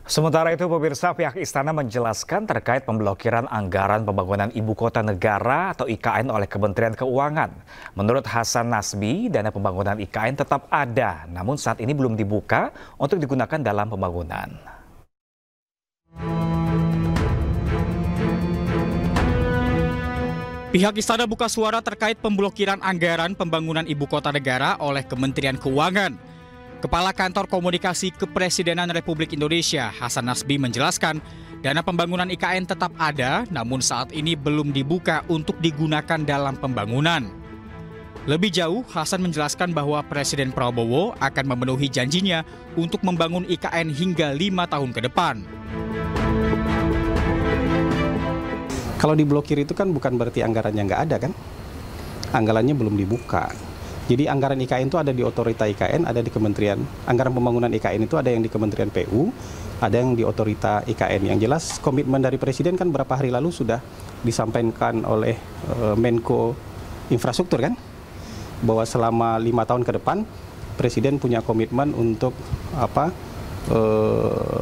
Sementara itu, pemirsa, pihak istana menjelaskan terkait pemblokiran anggaran pembangunan ibu kota negara atau IKN oleh Kementerian Keuangan. Menurut Hasan Nasbi, dana pembangunan IKN tetap ada, namun saat ini belum dibuka untuk digunakan dalam pembangunan. Pihak istana buka suara terkait pemblokiran anggaran pembangunan ibu kota negara oleh Kementerian Keuangan. Kepala Kantor Komunikasi Kepresidenan Republik Indonesia, Hasan Nasbi, menjelaskan dana pembangunan IKN tetap ada, namun saat ini belum dibuka untuk digunakan dalam pembangunan. Lebih jauh, Hasan menjelaskan bahwa Presiden Prabowo akan memenuhi janjinya untuk membangun IKN hingga 5 tahun ke depan. Kalau diblokir itu kan bukan berarti anggarannya nggak ada kan? Anggarannya belum dibuka. Jadi anggaran IKN itu ada di otorita IKN, ada di Kementerian. Anggaran pembangunan IKN itu ada yang di Kementerian PU, ada yang di otorita IKN. Yang jelas komitmen dari Presiden kan berapa hari lalu sudah disampaikan oleh Menko Infrastruktur kan, bahwa selama 5 tahun ke depan Presiden punya komitmen untuk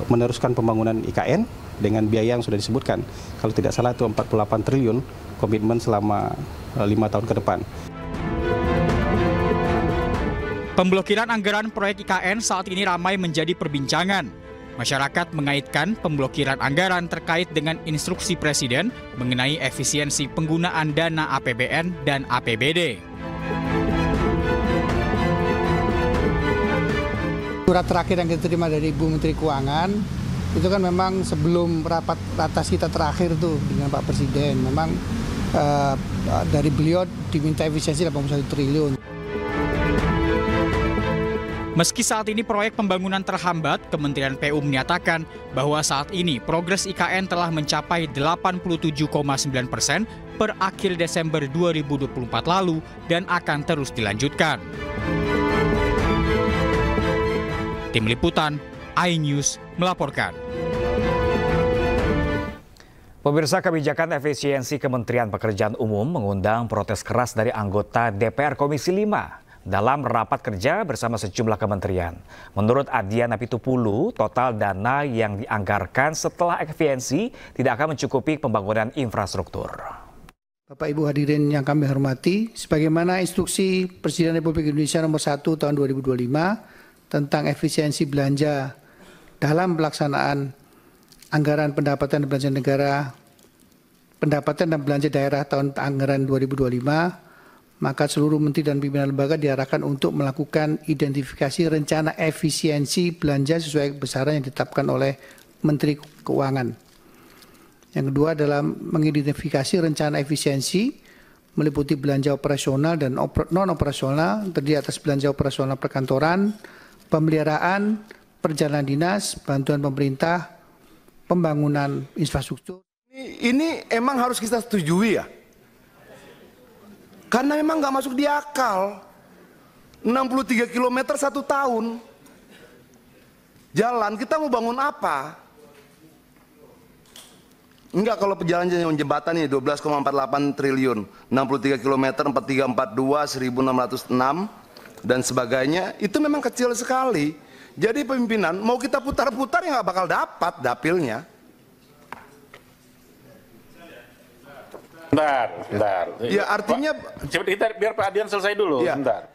meneruskan pembangunan IKN dengan biaya yang sudah disebutkan. Kalau tidak salah itu 48 triliun komitmen selama 5 tahun ke depan. Pemblokiran anggaran proyek IKN saat ini ramai menjadi perbincangan. Masyarakat mengaitkan pemblokiran anggaran terkait dengan instruksi Presiden mengenai efisiensi penggunaan dana APBN dan APBD. Surat terakhir yang kita terima dari Ibu Menteri Keuangan, itu kan memang sebelum rapat ratas kita terakhir tuh dengan Pak Presiden, memang dari beliau diminta efisiensi 81 triliun. Meski saat ini proyek pembangunan terhambat, Kementerian PU menyatakan bahwa saat ini progres IKN telah mencapai 87,9% per akhir Desember 2024 lalu dan akan terus dilanjutkan. Tim Liputan, iNews melaporkan. Pemirsa, kebijakan efisiensi Kementerian Pekerjaan Umum mengundang protes keras dari anggota DPR Komisi 5. Dalam rapat kerja bersama sejumlah kementerian. Menurut Adiana Pitupulu, total dana yang dianggarkan setelah efisiensi tidak akan mencukupi pembangunan infrastruktur. Bapak Ibu hadirin yang kami hormati, sebagaimana instruksi Presiden Republik Indonesia nomor 1 tahun 2025 tentang efisiensi belanja dalam pelaksanaan anggaran pendapatan dan belanja negara, pendapatan dan belanja daerah tahun anggaran 2025, maka seluruh menteri dan pimpinan lembaga diarahkan untuk melakukan identifikasi rencana efisiensi belanja sesuai besaran yang ditetapkan oleh Menteri Keuangan. Yang kedua adalah mengidentifikasi rencana efisiensi meliputi belanja operasional dan non-operasional, terdiri atas belanja operasional perkantoran, pemeliharaan, perjalanan dinas, bantuan pemerintah, pembangunan infrastruktur. Ini emang harus kita setujui ya? Karena memang nggak masuk di akal. 63 km 1 tahun. Jalan, kita mau bangun apa? Enggak, kalau jalan jembatan ini 12,48 triliun. 63 km, 4342, 1606, dan sebagainya. Itu memang kecil sekali. Jadi pimpinan, mau kita putar-putar ya nggak bakal dapat dapilnya. Bentar. Ya artinya kita biar Pak Adian selesai dulu. Ya, bentar.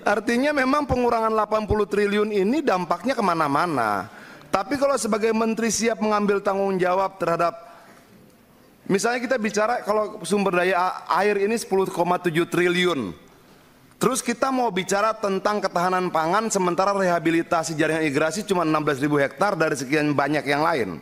Artinya memang pengurangan 80 triliun ini dampaknya kemana-mana. Tapi kalau sebagai menteri siap mengambil tanggung jawab terhadap, misalnya kita bicara kalau sumber daya air ini 10,7 triliun. Terus kita mau bicara tentang ketahanan pangan sementara rehabilitasi jaringan irigasi cuma 16.000 hektar dari sekian banyak yang lain.